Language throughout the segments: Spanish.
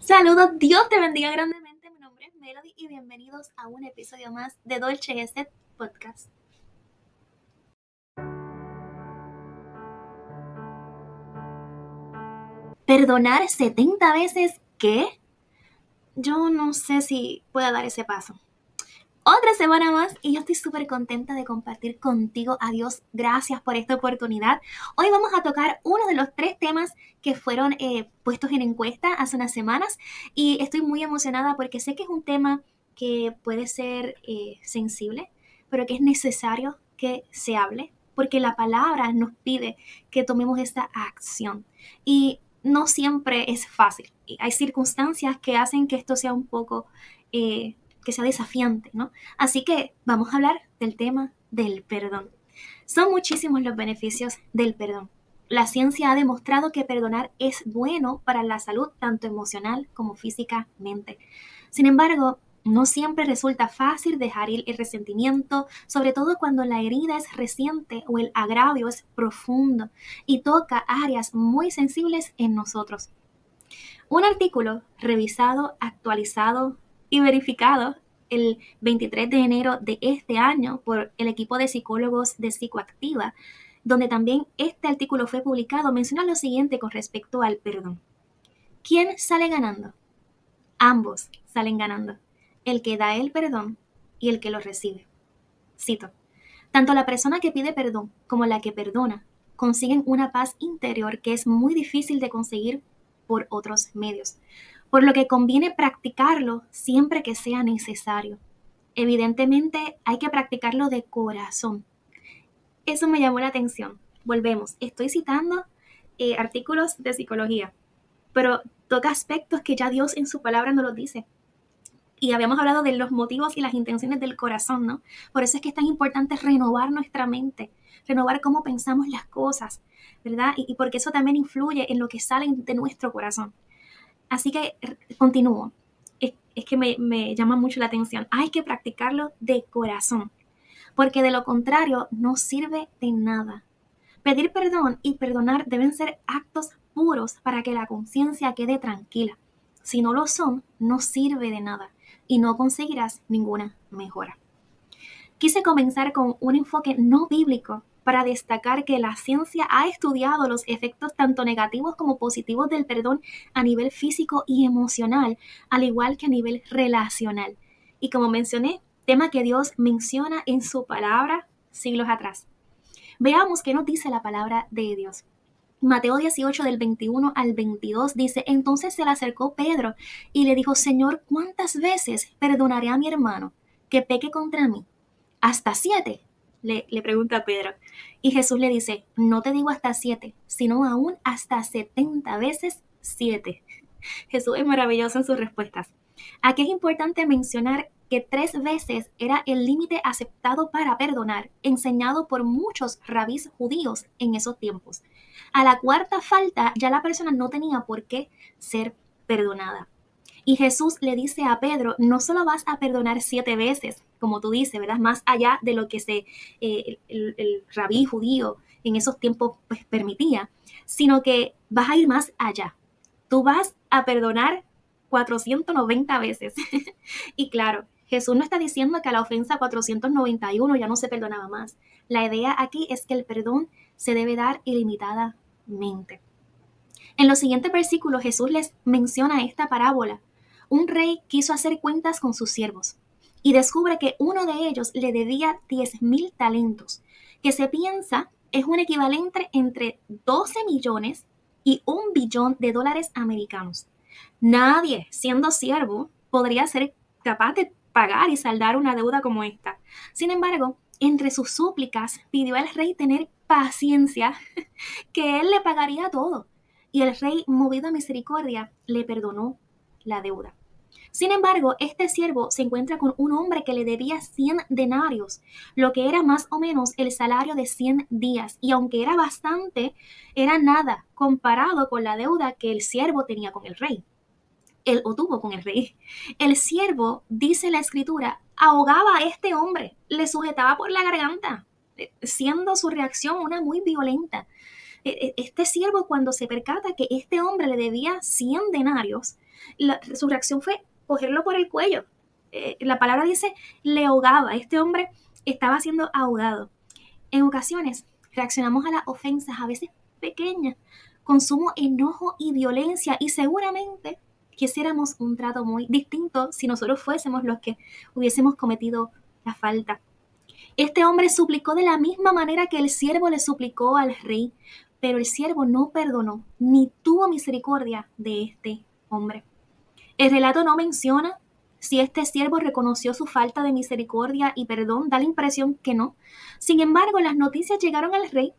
Saludos, Dios te bendiga grandemente. Mi nombre es Melody y bienvenidos a un episodio más de Dolce Estet Podcast. ¿Perdonar 70 veces qué? Yo no sé si pueda dar ese paso. Otra semana más y yo estoy súper contenta de compartir contigo. Adiós, gracias por esta oportunidad. Hoy vamos a tocar uno de los 3 temas que fueron puestos en encuesta hace unas semanas y estoy muy emocionada porque sé que es un tema que puede ser sensible, pero que es necesario que se hable porque la palabra nos pide que tomemos esta acción y no siempre es fácil. Hay circunstancias que hacen que esto sea un poco... que sea desafiante, ¿no? Así que vamos a hablar del tema del perdón. Son muchísimos los beneficios del perdón. La ciencia ha demostrado que perdonar es bueno para la salud tanto emocional como físicamente. Sin embargo, no siempre resulta fácil dejar ir el resentimiento, sobre todo cuando la herida es reciente o el agravio es profundo y toca áreas muy sensibles en nosotros. Un artículo revisado, actualizado y verificado el 23 de enero de este año por el equipo de psicólogos de Psicoactiva, donde también este artículo fue publicado, menciona lo siguiente con respecto al perdón. ¿Quién sale ganando? Ambos salen ganando, el que da el perdón y el que lo recibe. Cito, tanto la persona que pide perdón como la que perdona consiguen una paz interior que es muy difícil de conseguir por otros medios, por lo que conviene practicarlo siempre que sea necesario. Evidentemente hay que practicarlo de corazón. Eso me llamó la atención. Volvemos, estoy citando artículos de psicología, pero toca aspectos que ya Dios en su palabra nos los dice. Y habíamos hablado de los motivos y las intenciones del corazón, ¿no? Por eso es que es tan importante renovar nuestra mente, renovar cómo pensamos las cosas, ¿verdad? Y porque eso también influye en lo que sale de nuestro corazón. Así que continúo. Es que me llama mucho la atención. Hay que practicarlo de corazón, porque de lo contrario no sirve de nada. Pedir perdón y perdonar deben ser actos puros para que la conciencia quede tranquila. Si no lo son, no sirve de nada y no conseguirás ninguna mejora. Quise comenzar con un enfoque no bíblico para destacar que la ciencia ha estudiado los efectos tanto negativos como positivos del perdón a nivel físico y emocional, al igual que a nivel relacional. Y como mencioné, tema que Dios menciona en su palabra siglos atrás. Veamos qué nos dice la palabra de Dios. Mateo 18 del 21 al 22 dice, entonces se le acercó Pedro y le dijo, Señor, ¿cuántas veces perdonaré a mi hermano que peque contra mí? ¿Hasta 7? Le pregunta Pedro. Y Jesús le dice, no te digo hasta 7, sino aún hasta 70 veces 7. Jesús es maravilloso en sus respuestas. Aquí es importante mencionar que 3 veces era el límite aceptado para perdonar, enseñado por muchos rabís judíos en esos tiempos. A la cuarta falta ya la persona no tenía por qué ser perdonada. Y Jesús le dice a Pedro, no solo vas a perdonar 7 veces, como tú dices, ¿verdad? Más allá de lo que el rabí judío en esos tiempos pues, permitía, sino que vas a ir más allá. Tú vas a perdonar 490 veces. Y claro, Jesús no está diciendo que a la ofensa 491 ya no se perdonaba más. La idea aquí es que el perdón se debe dar ilimitadamente. En los siguientes versículos Jesús les menciona esta parábola. Un rey quiso hacer cuentas con sus siervos y descubre que uno de ellos le debía 10,000 talentos, que se piensa es un equivalente entre 12 millones y 1 billón de dólares americanos. Nadie, siendo siervo, podría ser capaz de pagar y saldar una deuda como esta. Sin embargo, entre sus súplicas pidió al rey tener paciencia, que él le pagaría todo. Y el rey, movido a misericordia, le perdonó la deuda. Sin embargo, este siervo se encuentra con un hombre que le debía 100 denarios, lo que era más o menos el salario de 100 días. Y aunque era bastante, era nada comparado con la deuda que el siervo tenía con el rey. Él o tuvo con el rey. El siervo, dice la escritura, ahogaba a este hombre, le sujetaba por la garganta, siendo su reacción una muy violenta. Este siervo, cuando se percata que este hombre le debía 100 denarios, su reacción fue cogerlo por el cuello. La palabra dice, le ahogaba. Este hombre estaba siendo ahogado. En ocasiones reaccionamos a las ofensas, a veces pequeñas, con sumo enojo y violencia, y seguramente quisiéramos un trato muy distinto si nosotros fuésemos los que hubiésemos cometido la falta. Este hombre suplicó de la misma manera que el siervo le suplicó al rey, pero el siervo no perdonó ni tuvo misericordia de este hombre. El relato no menciona si este siervo reconoció su falta de misericordia y perdón, da la impresión que no. Sin embargo, las noticias llegaron al rey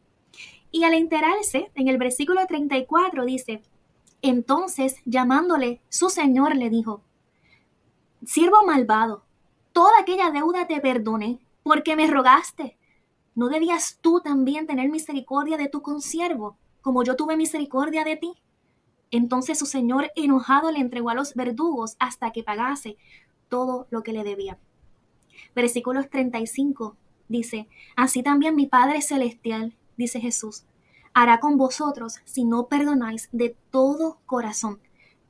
y al enterarse, en el versículo 34 dice, entonces llamándole, su señor le dijo, siervo malvado, toda aquella deuda te perdoné porque me rogaste. ¿No debías tú también tener misericordia de tu consiervo, como yo tuve misericordia de ti? Entonces su señor enojado le entregó a los verdugos hasta que pagase todo lo que le debía. Versículos 35 dice, así también mi Padre Celestial, dice Jesús, hará con vosotros si no perdonáis de todo corazón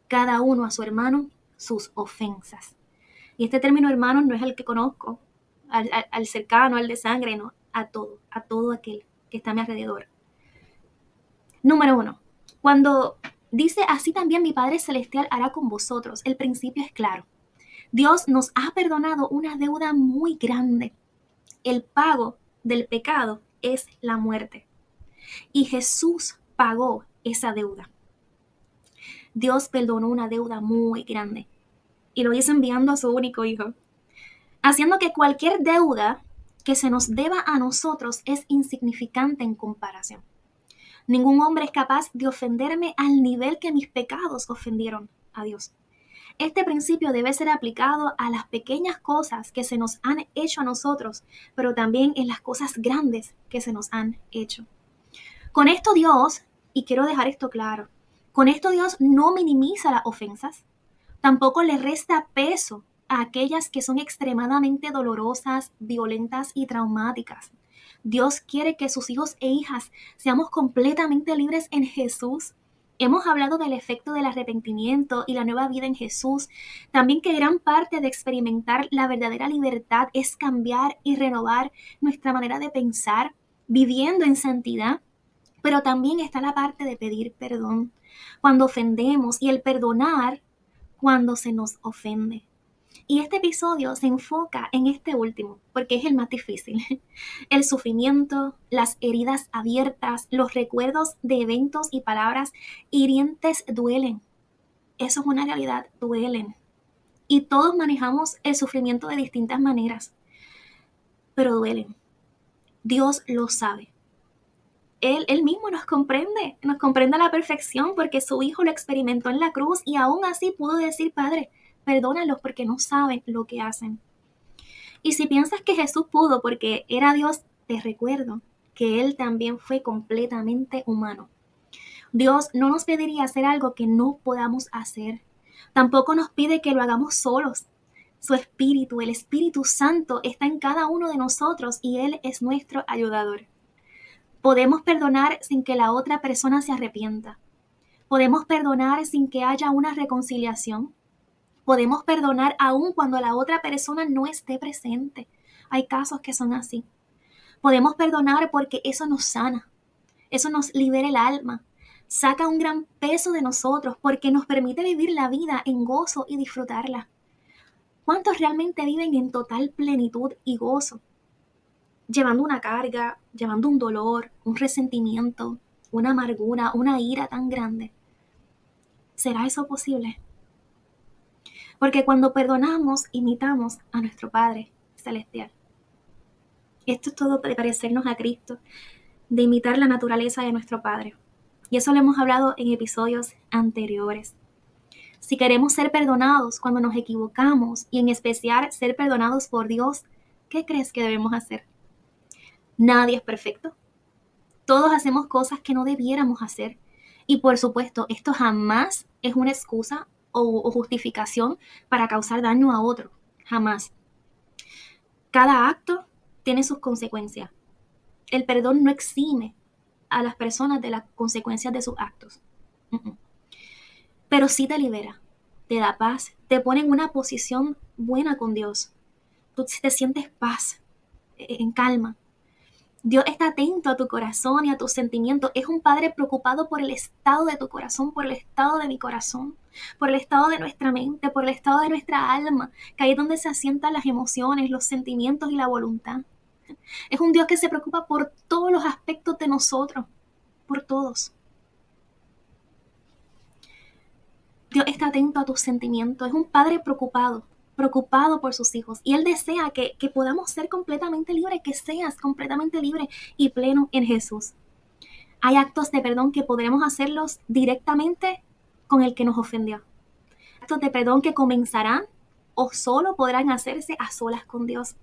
cada uno a su hermano sus ofensas. Y este término hermano no es el que conozco, al cercano, al de sangre, no, a todo aquel que está a mi alrededor. Número 1. Cuando dice así también mi Padre Celestial hará con vosotros, el principio es claro. Dios nos ha perdonado una deuda muy grande. El pago del pecado es la muerte. Y Jesús pagó esa deuda. Dios perdonó una deuda muy grande. Y lo hizo enviando a su único hijo. Haciendo que cualquier deuda que se nos deba a nosotros es insignificante en comparación. Ningún hombre es capaz de ofenderme al nivel que mis pecados ofendieron a Dios. Este principio debe ser aplicado a las pequeñas cosas que se nos han hecho a nosotros, pero también en las cosas grandes que se nos han hecho. Con esto Dios, y quiero dejar esto claro, con esto Dios no minimiza las ofensas, tampoco le resta peso a aquellas que son extremadamente dolorosas, violentas y traumáticas. Dios quiere que sus hijos e hijas seamos completamente libres en Jesús. Hemos hablado del efecto del arrepentimiento y la nueva vida en Jesús. También que gran parte de experimentar la verdadera libertad es cambiar y renovar nuestra manera de pensar, viviendo en santidad. Pero también está la parte de pedir perdón cuando ofendemos y el perdonar cuando se nos ofende. Y este episodio se enfoca en este último, porque es el más difícil. El sufrimiento, las heridas abiertas, los recuerdos de eventos y palabras hirientes duelen. Eso es una realidad, duelen. Y todos manejamos el sufrimiento de distintas maneras, pero duelen. Dios lo sabe. Él mismo nos comprende a la perfección porque su Hijo lo experimentó en la cruz y aún así pudo decir, Padre, perdónalos porque no saben lo que hacen. Y si piensas que Jesús pudo porque era Dios, te recuerdo que Él también fue completamente humano. Dios no nos pediría hacer algo que no podamos hacer. Tampoco nos pide que lo hagamos solos. Su Espíritu, el Espíritu Santo, está en cada uno de nosotros y Él es nuestro ayudador. Podemos perdonar sin que la otra persona se arrepienta. Podemos perdonar sin que haya una reconciliación. Podemos perdonar aún cuando la otra persona no esté presente. Hay casos que son así. Podemos perdonar porque eso nos sana. Eso nos libera el alma. Saca un gran peso de nosotros porque nos permite vivir la vida en gozo y disfrutarla. ¿Cuántos realmente viven en total plenitud y gozo? Llevando una carga, llevando un dolor, un resentimiento, una amargura, una ira tan grande. ¿Será eso posible? Porque cuando perdonamos, imitamos a nuestro Padre Celestial. Esto es todo de parecernos a Cristo, de imitar la naturaleza de nuestro Padre. Y eso lo hemos hablado en episodios anteriores. Si queremos ser perdonados cuando nos equivocamos y en especial ser perdonados por Dios, ¿qué crees que debemos hacer? Nadie es perfecto. Todos hacemos cosas que no debiéramos hacer. Y por supuesto, esto jamás es una excusa o justificación para causar daño a otro. Jamás. Cada acto tiene sus consecuencias. El perdón no exime a las personas de las consecuencias de sus actos. Pero sí te libera, te da paz, te pone en una posición buena con Dios. Tú te sientes paz, en calma. Dios está atento a tu corazón y a tus sentimientos. Es un Padre preocupado por el estado de tu corazón, por el estado de mi corazón, por el estado de nuestra mente, por el estado de nuestra alma, que ahí es donde se asientan las emociones, los sentimientos y la voluntad. Es un Dios que se preocupa por todos los aspectos de nosotros, por todos. Dios está atento a tus sentimientos. Es un Padre preocupado por sus hijos. Y Él desea que podamos ser completamente libres, que seas completamente libre y pleno en Jesús. Hay actos de perdón que podremos hacerlos directamente con el que nos ofendió. Actos de perdón que comenzarán o solo podrán hacerse a solas con Dios,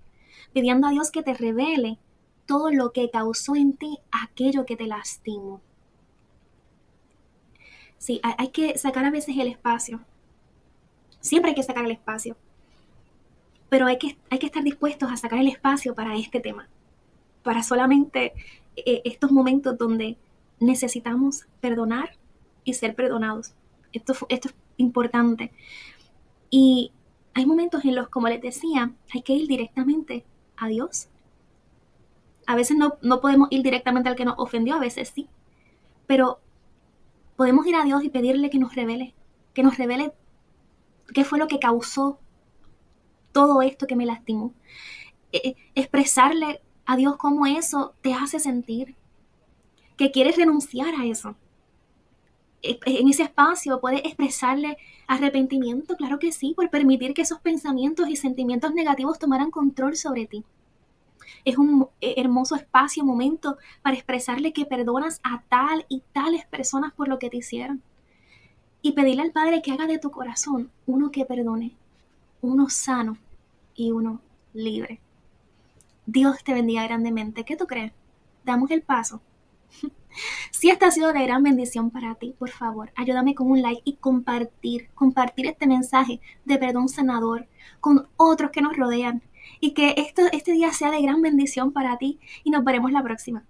pidiendo a Dios que te revele todo lo que causó en ti aquello que te lastimó. Sí, hay que sacar a veces el espacio. Siempre hay que sacar el espacio. Pero hay que estar dispuestos a sacar el espacio para este tema. Para solamente estos momentos donde necesitamos perdonar y ser perdonados. Esto es importante. Y hay momentos en los, como les decía, hay que ir directamente a Dios. A veces no podemos ir directamente al que nos ofendió, a veces sí. Pero podemos ir a Dios y pedirle que nos revele qué fue lo que causó todo esto que me lastimó. Expresarle a Dios cómo eso te hace sentir, que quieres renunciar a eso. En ese espacio puedes expresarle arrepentimiento, claro que sí, por permitir que esos pensamientos y sentimientos negativos tomaran control sobre ti. Es un hermoso espacio, momento para expresarle que perdonas a tal y tales personas por lo que te hicieron. Y pedirle al Padre que haga de tu corazón uno que perdone, uno sano y uno libre. Dios te bendiga grandemente. ¿Qué tú crees? Damos el paso. Si esta ha sido de gran bendición para ti, por favor, ayúdame con un like y compartir este mensaje de perdón sanador con otros que nos rodean y que este día sea de gran bendición para ti y nos veremos la próxima.